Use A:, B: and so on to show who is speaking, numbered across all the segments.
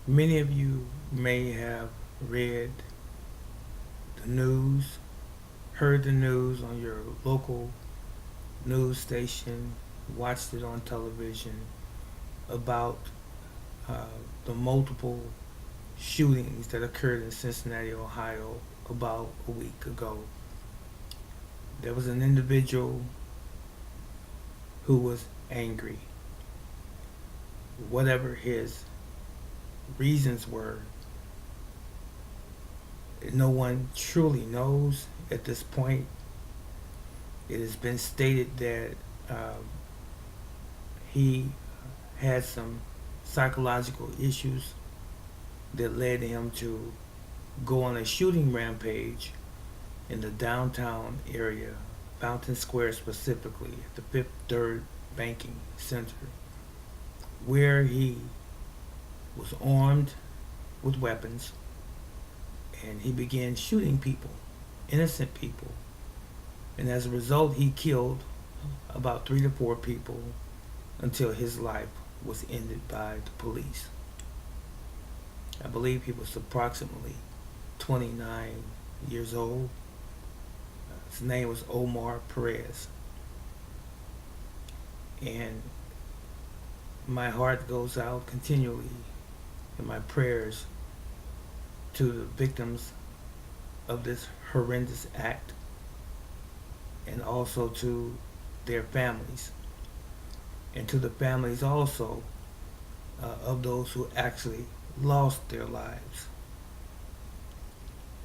A: Many of you may have read the news, heard the news on your local news station, watched it on television about uh, the multiple shootings that occurred in Cincinnati, Ohio about a week ago. There was an individual who was angry. Whatever his reasons were, no one truly knows at this point. It has been stated that um, he had some psychological issues that led him to go on a shooting rampage in the downtown area, Fountain Square specifically, at the Fifth Third Banking Center, where he was armed with weapons and he began shooting people, innocent people. And as a result, he killed about 3 to 4 people until his life was ended by the police. I believe he was approximately 29 years old. His name was Omar Perez. And my heart goes out continually in my prayers to the victims of this horrendous act and also to their families and to the families also of those who actually lost their lives.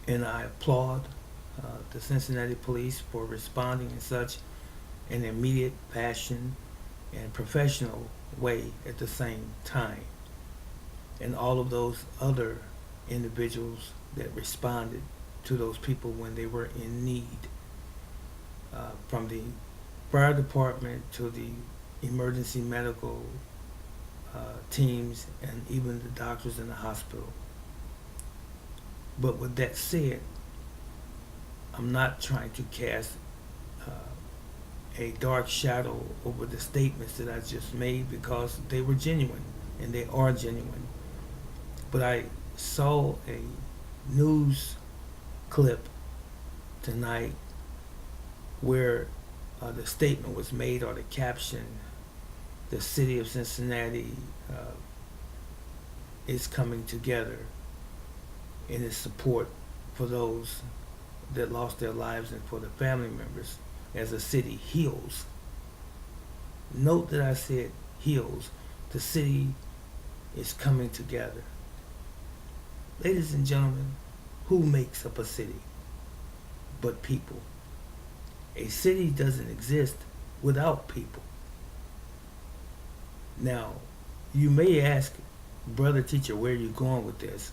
A: And I applaud the Cincinnati police for responding in such an immediate fashion and professional way at the same time. And all of those other individuals that responded to those people when they were in need, from the fire department to the emergency medical teams and even the doctors in the hospital. But with that said, I'm not trying to cast uh, a dark shadow over the statements that I just made because they were genuine and they are genuine. But I saw a news clip tonight where the statement was made or the caption, the city of Cincinnati is coming together in its support for those that lost their lives and for the family members as the city heals. Note that I said heals. The city is coming together. Ladies and gentlemen, who makes up a city but people? A city doesn't exist without people. Now, you may ask, brother teacher, where are you going with this?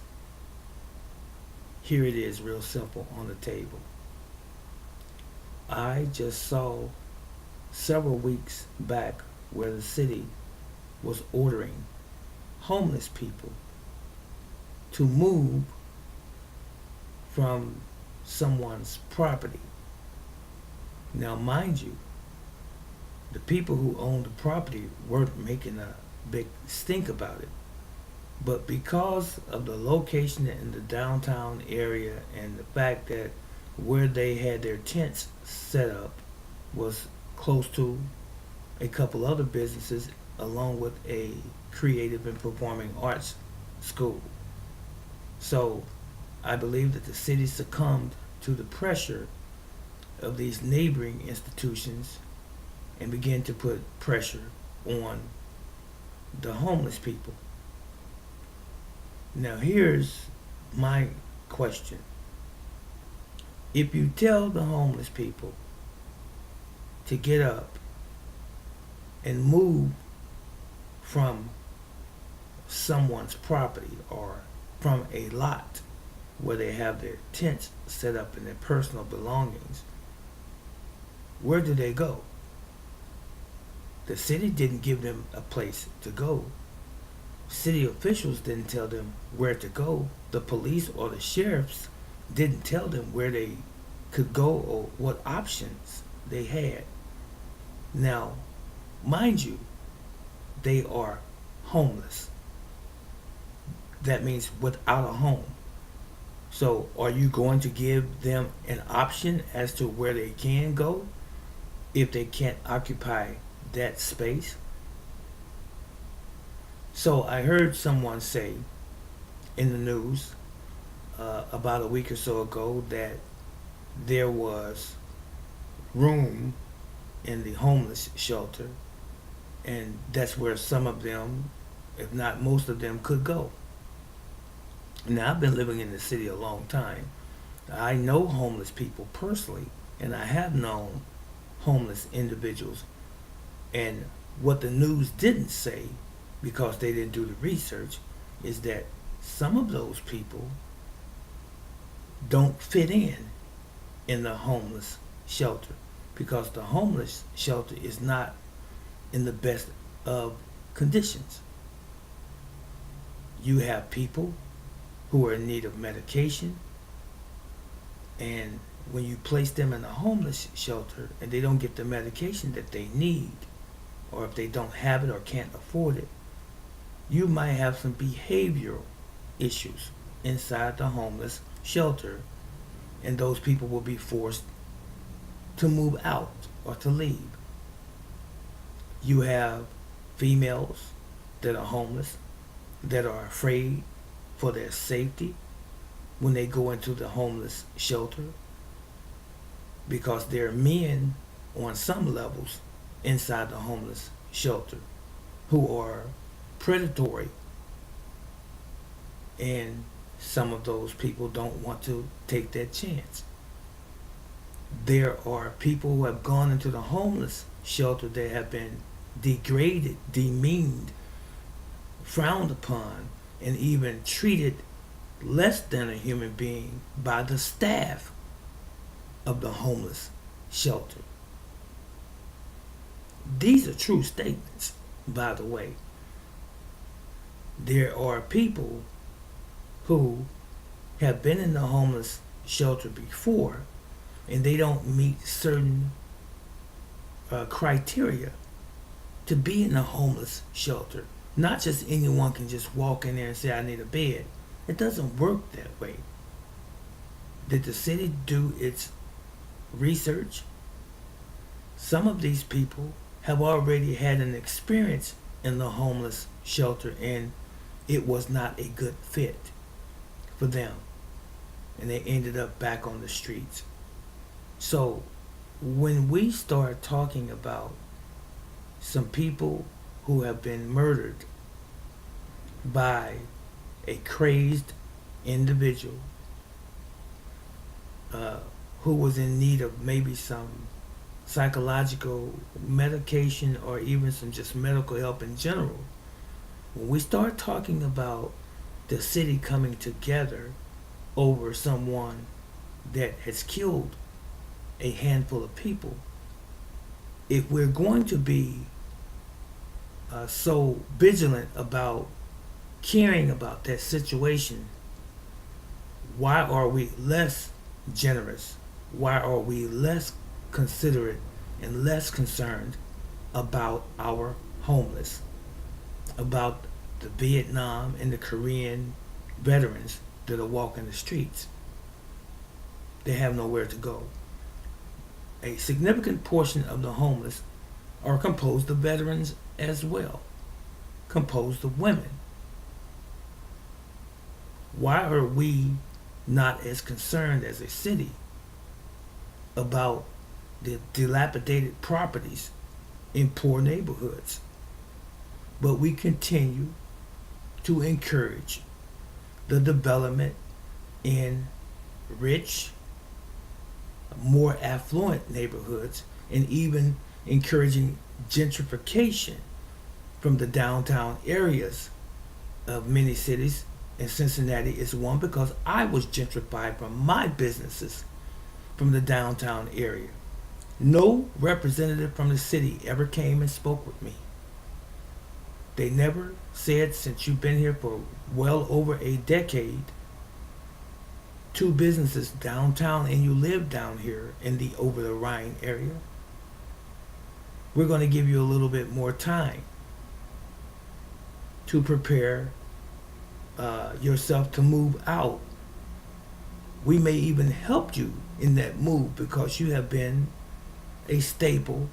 A: Here it is, real simple, on the table. I just saw several weeks back where the city was ordering homeless people to move from someone's property. Now, mind you, the people who owned the property weren't making a big stink about it. But because of the location in the downtown area and the fact that where they had their tents set up was close to a couple other businesses along with a creative and performing arts school. So I believe that the city succumbed to the pressure of these neighboring institutions and began to put pressure on the homeless people. Now, here's my question. If you tell the homeless people to get up and move from someone's property or from a lot where they have their tents set up and their personal belongings, where do they go? The city didn't give them a place to go. City officials didn't tell them where to go. The police or the sheriffs didn't tell them where they could go or what options they had. Now, mind you, they are homeless. that means without a home. So, are you going to give them an option as to where they can go if they can't occupy that space? So, I heard someone say in the news about a week or so ago that there was room in the homeless shelter, and that's where some of them, if not most of them, could go. Now, I've been living in the city a long time. I know homeless people personally, and I have known homeless individuals. And what the news didn't say, because they didn't do the research, is that some of those people don't fit in the homeless shelter, because the homeless shelter is not in the best of conditions. You have people who are in need of medication, and when you place them in a homeless shelter and they don't get the medication that they need, or if they don't have it or can't afford it, you might have some behavioral issues inside the homeless shelter, and those people will be forced to move out or to leave. You have females that are homeless that are afraid for their safety when they go into the homeless shelter, because there are men on some levels inside the homeless shelter who are predatory, and some of those people don't want to take that chance. There are people who have gone into the homeless shelter that have been degraded, demeaned, frowned upon, and even treated less than a human being by the staff of the homeless shelter. These are true statements, by the way. There are people who have been in the homeless shelter before, and they don't meet certain criteria to be in a homeless shelter. Not just anyone can just walk in there and say, I need a bed. It doesn't work that way. Did the city do its research? Some of these people have already had an experience in the homeless shelter, and it was not a good fit for them, and they ended up back on the streets. So when we start talking about some people who have been murdered by a crazed individual who was in need of maybe some psychological medication or even some just medical help in general, when we start talking about the city coming together over someone that has killed a handful of people, if we're going to be so vigilant about caring about that situation, why are we less generous? Why are we less considerate and less concerned about our homeless, about the Vietnam and the Korean veterans that are walking the streets? They have nowhere to go. A significant portion of the homeless are composed of veterans as well, composed of women. Why are we not as concerned as a city about the dilapidated properties in poor neighborhoods? But we continue to encourage the development in rich, more affluent neighborhoods, and even encouraging gentrification from the downtown areas of many cities, and Cincinnati is one, because I was gentrified from my businesses from the downtown area. No representative from the city ever came and spoke with me. They never said, since you've been here for well over a decade, two businesses downtown and you live down here in the over the Rhine area, we're going to give you a little bit more time to prepare yourself to move out. We may even help you in that move because you have been a stable,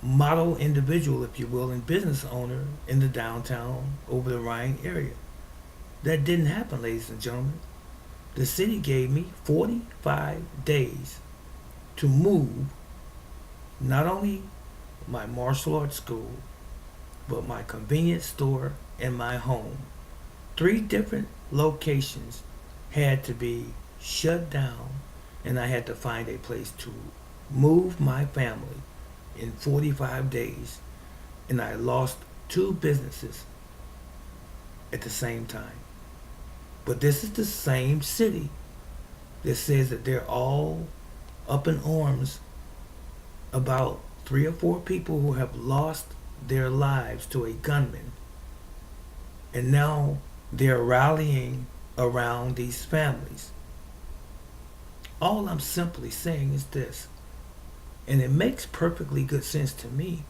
A: model individual, if you will, and business owner in the downtown over the Rhine area. That didn't happen, ladies and gentlemen. The city gave me 45 days to move not only my martial arts school, but my convenience store and my home. Three different locations had to be shut down, and I had to find a place to move my family in 45 days, and I lost two businesses at the same time. But this is the same city that says that they're all up in arms about three or four people who have lost their lives to a gunman. And now they're rallying around these families. All I'm simply saying is this, and it makes perfectly good sense to me,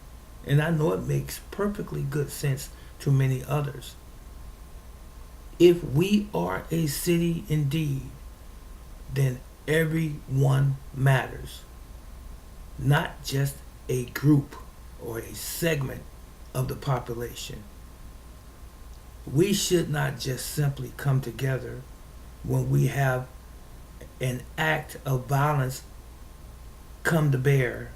A: and I know it makes perfectly good sense to many others. If we are a city indeed, then everyone matters, not just a group or a segment of the population. We should not just simply come together when we have an act of violence come to bear,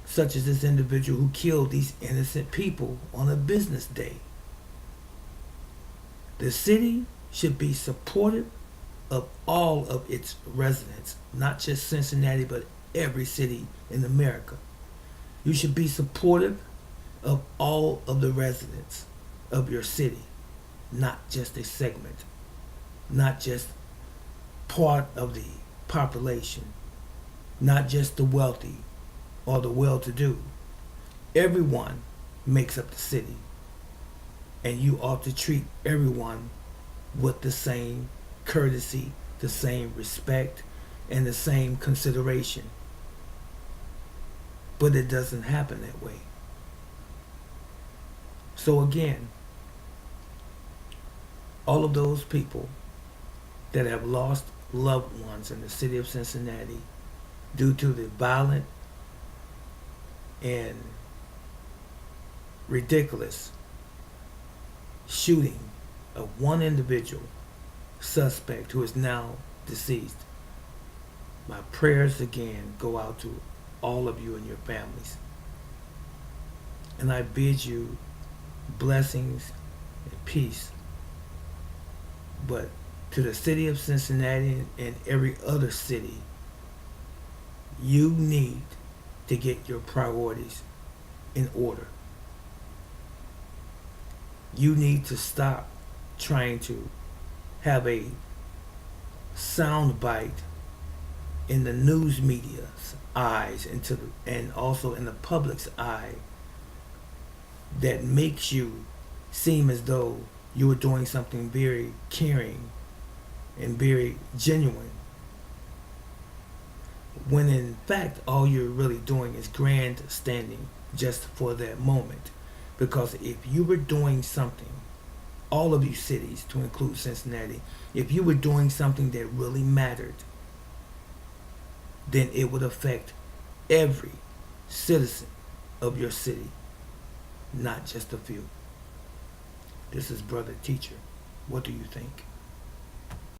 A: such as this individual who killed these innocent people on a business day. The city should be supportive of all of its residents, not just Cincinnati, but every city in America. You should be supportive of all of the residents of your city, not just a segment, not just part of the population, not just the wealthy or the well-to-do. Everyone makes up the city, and you ought to treat everyone with the same courtesy, the same respect, and the same consideration. But it doesn't happen that way. So again, all of those people that have lost loved ones in the city of Cincinnati due to the violent and ridiculous shooting of one individual suspect who is now deceased. My prayers again go out to all of you and your families. And I bid you blessings and peace. But to the city of Cincinnati and every other city, you need to get your priorities in order. You need to stop trying to have a soundbite in the news media's eyes and also in the public's eye that makes you seem as though you are doing something very caring and very genuine, when in fact all you're really doing is grandstanding just for that moment. Because if you were doing something, all of you cities to include Cincinnati, if you were doing something that really mattered, then it would affect every citizen of your city, not just a few. This is Brother Teacher. What do you think?